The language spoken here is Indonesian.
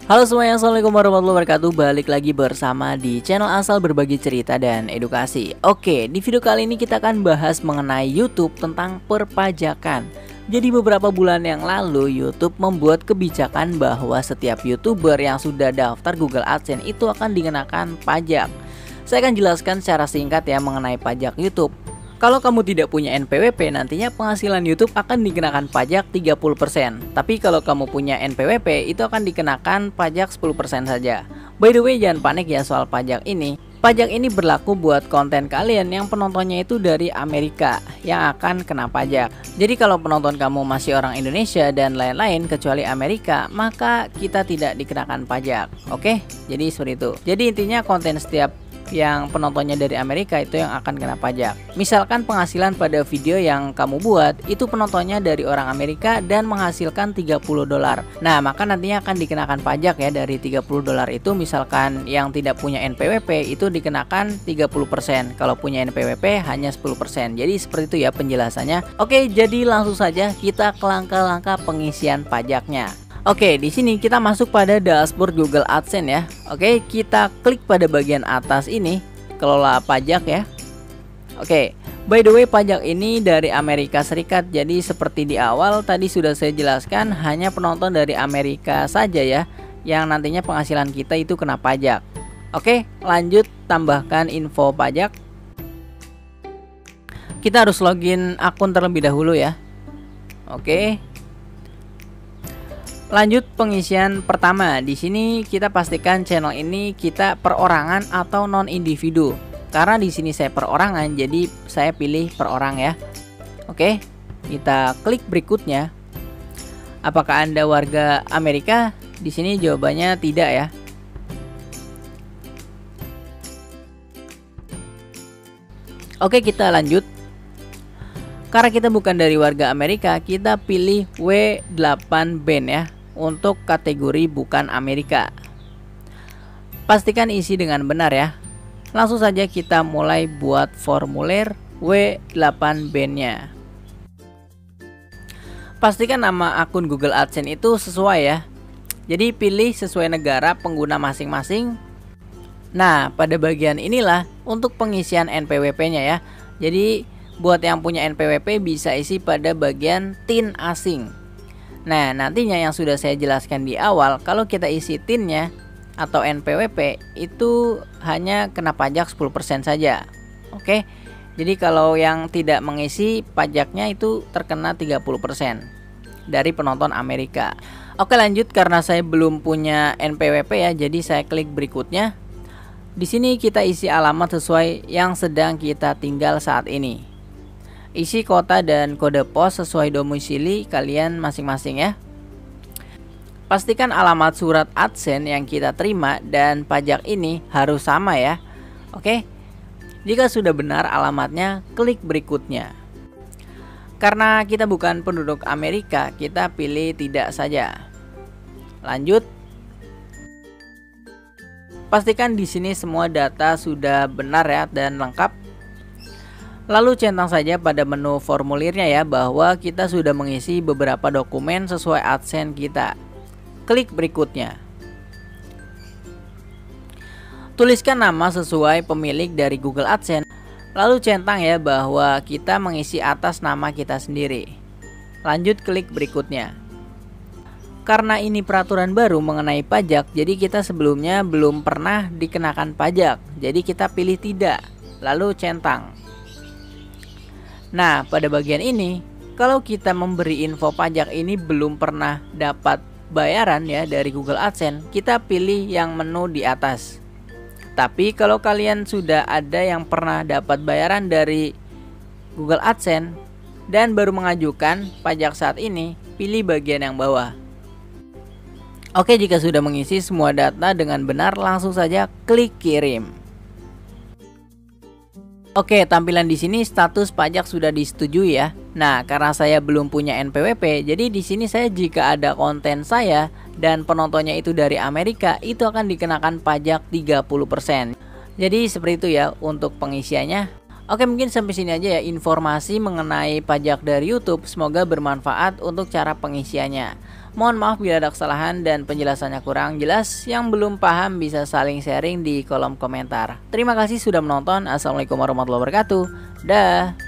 Halo semuanya, assalamualaikum warahmatullahi wabarakatuh. Balik lagi bersama di channel Asal Berbagi Cerita dan Edukasi. Oke, di video kali ini kita akan bahas mengenai YouTube tentang perpajakan. Jadi beberapa bulan yang lalu YouTube membuat kebijakan bahwa setiap YouTuber yang sudah daftar Google AdSense itu akan dikenakan pajak. Saya akan jelaskan secara singkat ya mengenai pajak YouTube. Kalau kamu tidak punya NPWP, nantinya penghasilan YouTube akan dikenakan pajak 30%. Tapi kalau kamu punya NPWP, itu akan dikenakan pajak 10% saja. By the way, jangan panik ya soal pajak ini. Pajak ini berlaku buat konten kalian yang penontonnya itu dari Amerika yang akan kena pajak. Jadi kalau penonton kamu masih orang Indonesia dan lain-lain kecuali Amerika, maka kita tidak dikenakan pajak. Oke? Jadi seperti itu. Jadi intinya konten setiap yang penontonnya dari Amerika itu yang akan kena pajak. Misalkan penghasilan pada video yang kamu buat itu penontonnya dari orang Amerika dan menghasilkan $30. Nah, maka nantinya akan dikenakan pajak ya dari $30 itu. Misalkan yang tidak punya NPWP itu dikenakan 30%. Kalau punya NPWP hanya 10%. Jadi seperti itu ya penjelasannya. Oke, jadi langsung saja kita ke langkah-langkah pengisian pajaknya. Oke, di sini kita masuk pada dashboard Google AdSense ya. Oke, kita klik pada bagian atas ini, kelola pajak ya. Oke, by the way pajak ini dari Amerika Serikat. Jadi seperti di awal tadi sudah saya jelaskan, hanya penonton dari Amerika saja ya yang nantinya penghasilan kita itu kena pajak. Oke, lanjut tambahkan info pajak. Kita harus login akun terlebih dahulu ya. Oke. Lanjut pengisian pertama. Di sini kita pastikan channel ini kita perorangan atau non individu. Karena di sini saya perorangan, jadi saya pilih per orang ya. Oke, kita klik berikutnya. Apakah Anda warga Amerika? Di sini jawabannya tidak ya. Oke, kita lanjut. Karena kita bukan dari warga Amerika, kita pilih W8 band ya. Untuk kategori bukan Amerika. Pastikan isi dengan benar ya. Langsung saja kita mulai buat formulir W8 band-nya. Pastikan nama akun Google AdSense itu sesuai ya. Jadi pilih sesuai negara pengguna masing-masing. Nah, pada bagian inilah untuk pengisian NPWP-nya ya. Jadi buat yang punya NPWP bisa isi pada bagian TIN asing. Nah, nantinya yang sudah saya jelaskan di awal, kalau kita isi TIN-nya atau NPWP itu hanya kena pajak 10% saja. Oke. Jadi kalau yang tidak mengisi pajaknya itu terkena 30% dari penonton Amerika. Oke, lanjut karena saya belum punya NPWP ya, jadi saya klik berikutnya. Di sini kita isi alamat sesuai yang sedang kita tinggal saat ini. Isi kota dan kode pos sesuai domisili kalian masing-masing ya. Pastikan alamat surat AdSense yang kita terima dan pajak ini harus sama ya. Oke. Jika sudah benar alamatnya, klik berikutnya. Karena kita bukan penduduk Amerika, kita pilih tidak saja. Lanjut. Pastikan di sini semua data sudah benar ya dan lengkap. Lalu centang saja pada menu formulirnya ya bahwa kita sudah mengisi beberapa dokumen sesuai AdSense kita. Klik berikutnya. Tuliskan nama sesuai pemilik dari Google AdSense. Lalu centang ya bahwa kita mengisi atas nama kita sendiri. Lanjut klik berikutnya. Karena ini peraturan baru mengenai pajak, jadi kita sebelumnya belum pernah dikenakan pajak. Jadi kita pilih tidak. Lalu centang. Nah, pada bagian ini, kalau kita memberi info pajak ini belum pernah dapat bayaran ya dari Google AdSense, kita pilih yang menu di atas. Tapi kalau kalian sudah ada yang pernah dapat bayaran dari Google AdSense dan baru mengajukan pajak saat ini, pilih bagian yang bawah. Oke, jika sudah mengisi semua data dengan benar, langsung saja klik kirim. Oke, tampilan di sini status pajak sudah disetujui ya. Nah, karena saya belum punya NPWP, jadi di sini saya jika ada konten saya dan penontonnya itu dari Amerika, itu akan dikenakan pajak 30%. Jadi seperti itu ya untuk pengisiannya. Oke, mungkin sampai sini aja ya informasi mengenai pajak dari YouTube. Semoga bermanfaat untuk cara pengisiannya. Mohon maaf bila ada kesalahan dan penjelasannya kurang jelas. Yang belum paham bisa saling sharing di kolom komentar. Terima kasih sudah menonton. Assalamualaikum warahmatullahi wabarakatuh. Dah.